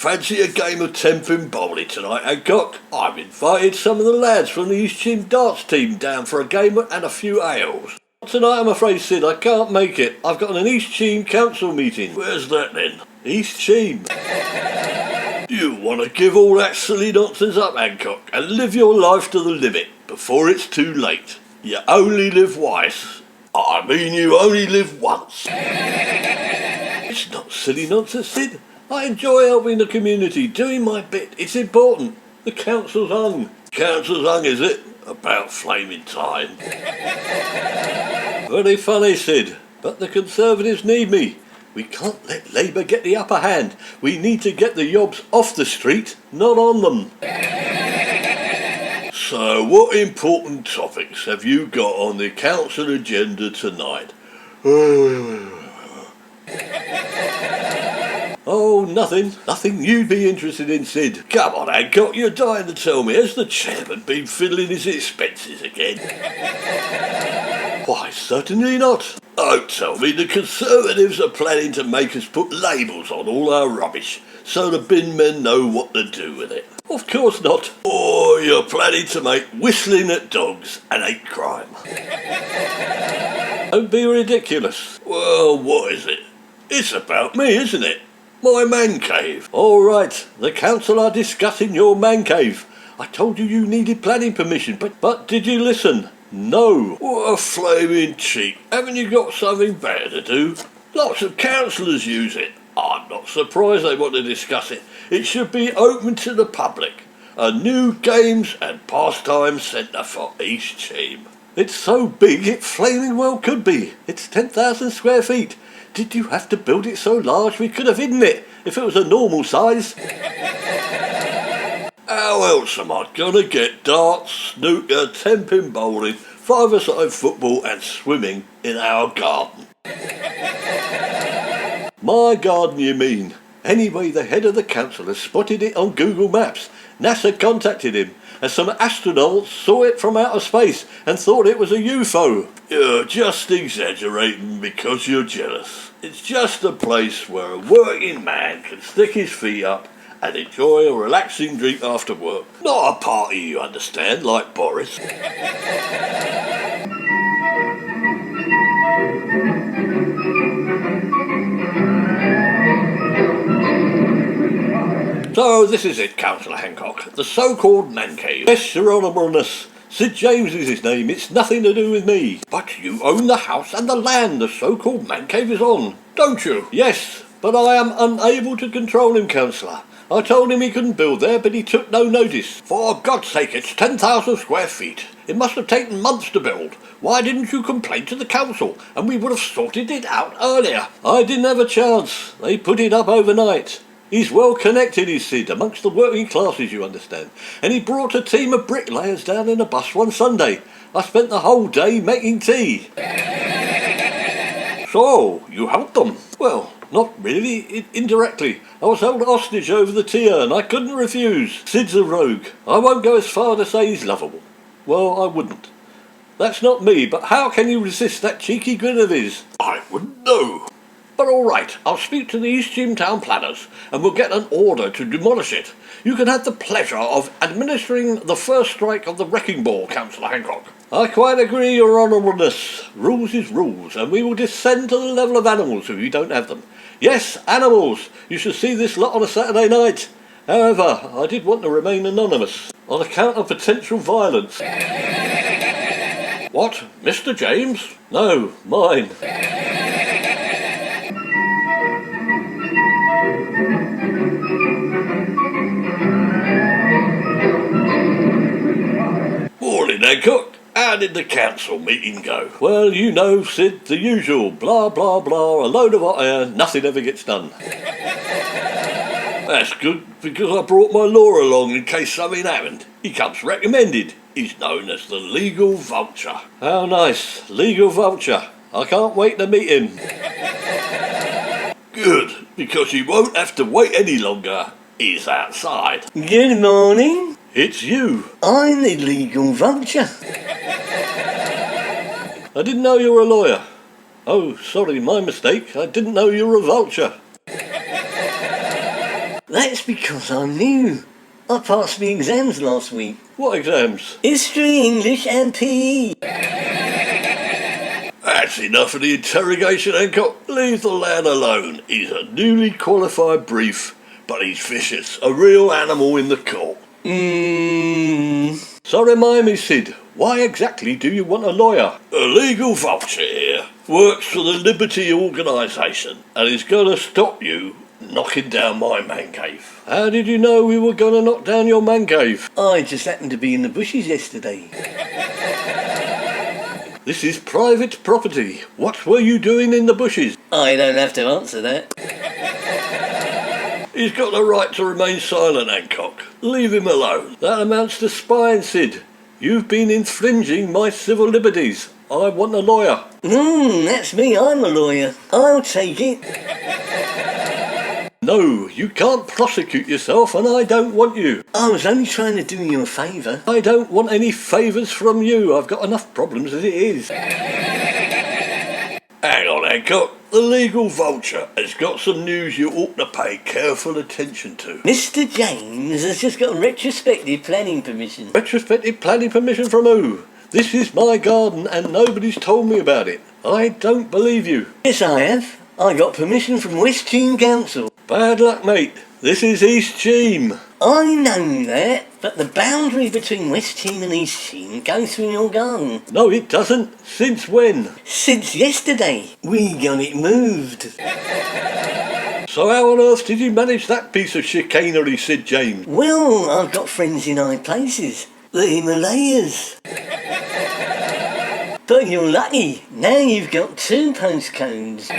Fancy a game of 10-pin bowling tonight, Hancock? I've invited some of the lads from the East Cheam darts team down for a game and a few ales. Tonight, I'm afraid, Sid, I can't make it. I've got an East Cheam council meeting. Where's that then? East Cheam. You want to give all that silly nonsense up, Hancock, and live your life to the limit before it's too late. You only live twice. I mean, you only live once. It's not silly nonsense, Sid. I enjoy helping the community, doing my bit. It's important. The council's hung. Council's hung, is it? About flaming time. Very funny, Sid. But the Conservatives need me. We can't let Labour get the upper hand. We need to get the yobs off the street, not on them. So, what important topics have you got on the council agenda tonight? Oh, nothing. Nothing you'd be interested in, Sid. Come on, Hancock, you're dying to tell me. Has the chairman been fiddling his expenses again? Why, certainly not. Oh, tell me the Conservatives are planning to make us put labels on all our rubbish so the bin men know what to do with it. Of course not. Or you're planning to make whistling at dogs an hate crime. Don't be ridiculous. Well, what is it? It's about me, isn't it? My man cave. All right, the council are discussing your man cave. I told you you needed planning permission, but did you listen? No. What a flaming cheek. Haven't you got something better to do? Lots of councillors use it. I'm not surprised they want to discuss it. It should be open to the public. A new games and pastime centre for East Cheam. It's so big it flaming well could be. It's 10,000 square feet. Did you have to build it so large we could have hidden it if it was a normal size? How else am I gonna get darts, snooker, 10-pin bowling, five-a-side football and swimming in our garden? My garden, you mean? Anyway, the head of the council has spotted it on Google Maps. NASA contacted him, and some astronauts saw it from outer space and thought it was a UFO. You're just exaggerating because you're jealous. It's just a place where a working man can stick his feet up and enjoy a relaxing drink after work. Not a party, you understand, like Boris. So this is it, Councillor Hancock, the so-called man cave. Yes, Your Honourableness, Sid James is his name, it's nothing to do with me. But you own the house and the land the so-called man cave is on, don't you? Yes, but I am unable to control him, Councillor. I told him he couldn't build there, but he took no notice. For God's sake, it's 10,000 square feet. It must have taken months to build. Why didn't you complain to the council, and we would have sorted it out earlier? I didn't have a chance. They put it up overnight. He's well connected, is Sid, amongst the working classes, you understand. And he brought a team of bricklayers down in a bus one Sunday. I spent the whole day making tea. So, you helped them? Well, not really, indirectly. I was held hostage over the tea urn. I couldn't refuse. Sid's a rogue. I won't go as far to say he's lovable. Well, I wouldn't. That's not me, but how can you resist that cheeky grin of his? I wouldn't know. But all right, I'll speak to the East Cheam town planners and we'll get an order to demolish it. You can have the pleasure of administering the first strike of the wrecking ball, Councillor Hancock. I quite agree, Your Honourableness. Rules is rules, and we will descend to the level of animals if you don't have them. Yes, animals. You should see this lot on a Saturday night. However, I did want to remain anonymous on account of potential violence. What, Mr. James? No, mine. Morning, Hancock. How did the council meeting go? Well, you know, Sid, the usual. Blah, blah, blah, a load of hot air, nothing ever gets done. That's good, because I brought my law along in case something happened. He comes recommended. He's known as the legal vulture. How nice, legal vulture. I can't wait to meet him. Good, because he won't have to wait any longer. He's outside. Good morning. It's you. I'm the legal vulture. I didn't know you were a lawyer. Oh, sorry, my mistake. I didn't know you were a vulture. That's because I'm new. I passed my exams last week. What exams? History, English and PE. That's enough of the interrogation, Hancock. Leave the lad alone. He's a newly qualified brief, but he's vicious. A real animal in the court. So remind me, Sid, why exactly do you want a lawyer? A legal vulture here. Works for the Liberty Organisation and is going to stop you knocking down my man cave. How did you know we were going to knock down your man cave? I just happened to be in the bushes yesterday. This is private property. What were you doing in the bushes? I don't have to answer that. He's got the right to remain silent, Hancock. Leave him alone. That amounts to spying, Sid. You've been infringing my civil liberties. I want a lawyer. That's me. I'm a lawyer. I'll take it. No, you can't prosecute yourself and I don't want you. I was only trying to do you a favour. I don't want any favours from you. I've got enough problems as it is. Hang on, Hancock. The legal vulture has got some news you ought to pay careful attention to. Mr. James has just got retrospective planning permission. Retrospective planning permission from who? This is my garden and nobody's told me about it. I don't believe you. Yes, I have. I got permission from West Cheam Council. Bad luck, mate. This is East Cheam. I know that, but the boundary between West Cheam and East Cheam goes through your garden. No, it doesn't. Since when? Since yesterday. We got it moved. So how on earth did you manage that piece of chicanery, Sid James? Well, I've got friends in high places. The Himalayas. But you're lucky. Now you've got 2 postcodes.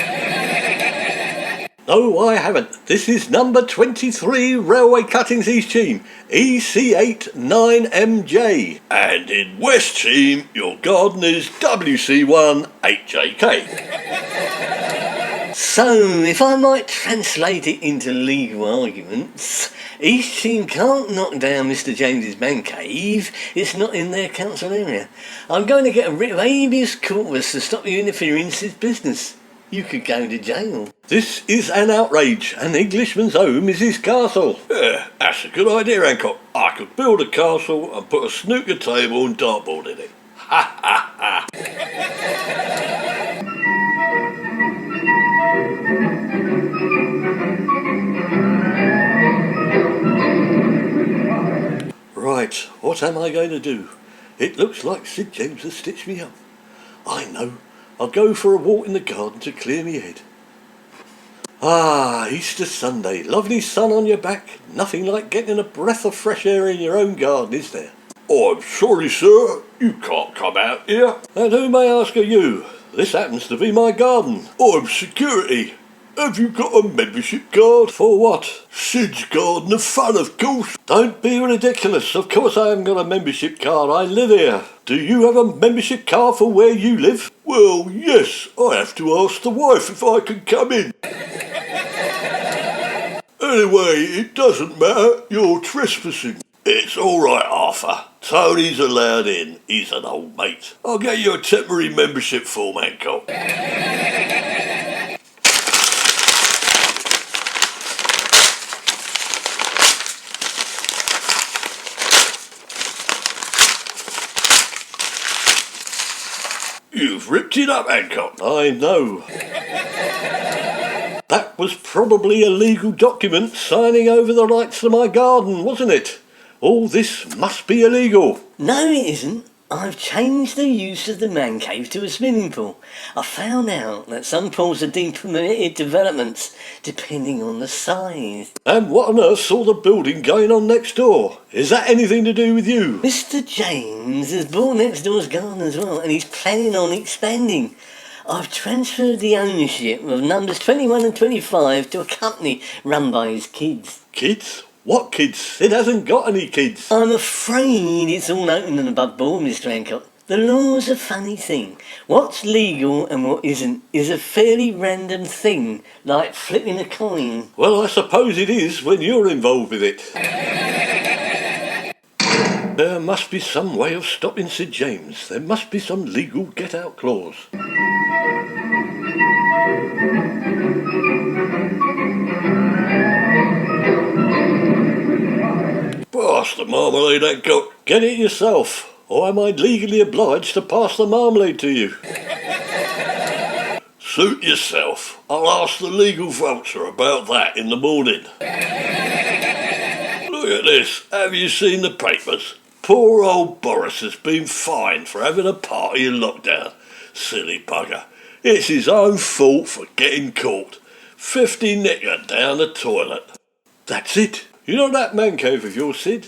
No, I haven't. This is number 23 Railway Cuttings East Cheam, EC89MJ. And in West Cheam, your garden is WC18JK. So, if I might translate it into legal arguments, East Cheam can't knock down Mr. James's man cave. It's not in their council area. I'm going to get a writ of habeas corpus to stop you interfering in his business. You could go to jail. This is an outrage. An Englishman's home is his castle. Yeah, that's a good idea, Hancock. I could build a castle and put a snooker table and dartboard in it. Ha ha ha. Right, what am I going to do? It looks like Sid James has stitched me up. I know. I'll go for a walk in the garden to clear me head. Ah, Easter Sunday. Lovely sun on your back. Nothing like getting a breath of fresh air in your own garden, is there? Oh, I'm sorry, sir. You can't come out here. And who, may I ask, are you? This happens to be my garden. I'm security. Have you got a membership card? For what? Sid's Garden of Fun, of course. Don't be ridiculous. Of course I haven't got a membership card. I live here. Do you have a membership card for where you live? Well, yes. I have to ask the wife if I can come in. Anyway, it doesn't matter. You're trespassing. It's all right, Arthur. Tony's allowed in. He's an old mate. I'll get you a temporary membership form, Hancock. You've ripped it up, Hancock. I know. That was probably a legal document signing over the rights to my garden, wasn't it? All this must be illegal. No, it isn't. I've changed the use of the man cave to a swimming pool. I found out that some pools are deemed permitted developments, depending on the size. And what on earth's all the building going on next door? Is that anything to do with you? Mr. James has bought next door's garden as well, and he's planning on expanding. I've transferred the ownership of numbers 21 and 25 to a company run by his kids. Kids? What kids? It hasn't got any kids. I'm afraid it's all open and above board, Mr. Hancock. The law's a funny thing. What's legal and what isn't is a fairly random thing, like flipping a coin. Well, I suppose it is when you're involved with it. There must be some way of stopping Sid James. There must be some legal get-out clause. Pass the marmalade, Hancock. Get it yourself, or am I legally obliged to pass the marmalade to you? Suit yourself. I'll ask the legal vulture about that in the morning. Look at this. Have you seen the papers? Poor old Boris has been fined for having a party in lockdown. Silly bugger. It's his own fault for getting caught. 50 knicker down the toilet. That's it. You know that man cave of yours, Sid?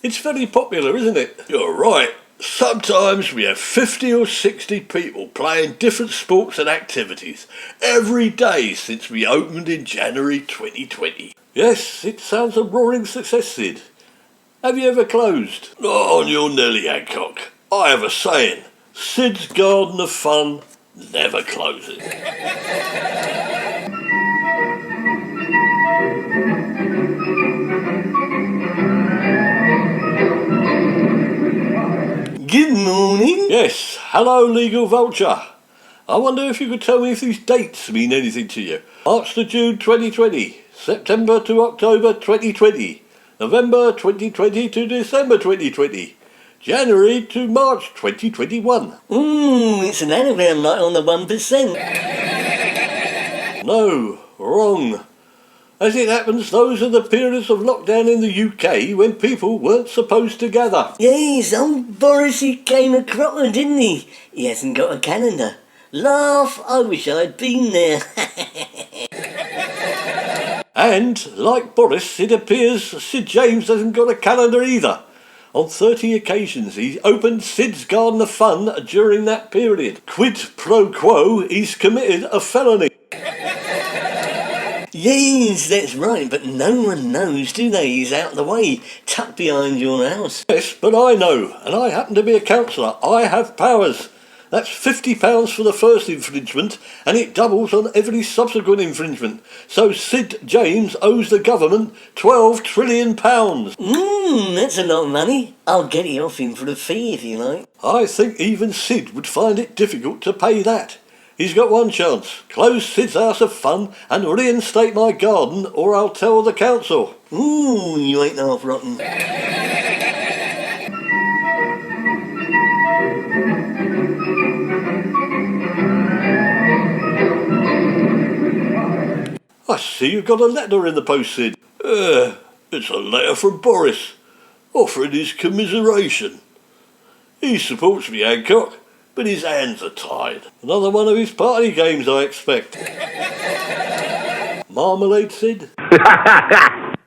It's very popular, isn't it? You're right. Sometimes we have 50 or 60 people playing different sports and activities every day since we opened in January 2020. Yes, it sounds a roaring success, Sid. Have you ever closed? Not on your Nelly, Hancock. I have a saying, Sid's Garden of Fun never closes. Good morning. Yes, hello legal vulture. I wonder if you could tell me if these dates mean anything to you. March to June 2020, September to October 2020, November 2020 to December 2020, January to March 2021. It's an anagram like on the 1%. No, wrong. As it happens, those are the periods of lockdown in the UK when people weren't supposed to gather. Yes, old Boris, he came a cropper, didn't he? He hasn't got a calendar. Laugh, I wish I'd been there. And, like Boris, it appears Sid James hasn't got a calendar either. On 30 occasions he opened Sid's Garden of Fun during that period. Quid pro quo, he's committed a felony. Yes, that's right, but no one knows, do they? He's out the way, tucked behind your house. Yes, but I know, and I happen to be a councillor. I have powers. That's £50 for the first infringement, and it doubles on every subsequent infringement. So Sid James owes the government £12 trillion. That's a lot of money. I'll get it off him for a fee if you like. I think even Sid would find it difficult to pay that. He's got one chance. Close Sid's House of Fun and reinstate my garden, or I'll tell the council. You ain't half rotten. I see you've got a letter in the post, Sid. It's a letter from Boris, offering his commiseration. He supports me, Hancock, but his hands are tied. Another one of his party games, I expect. Marmalade, Sid?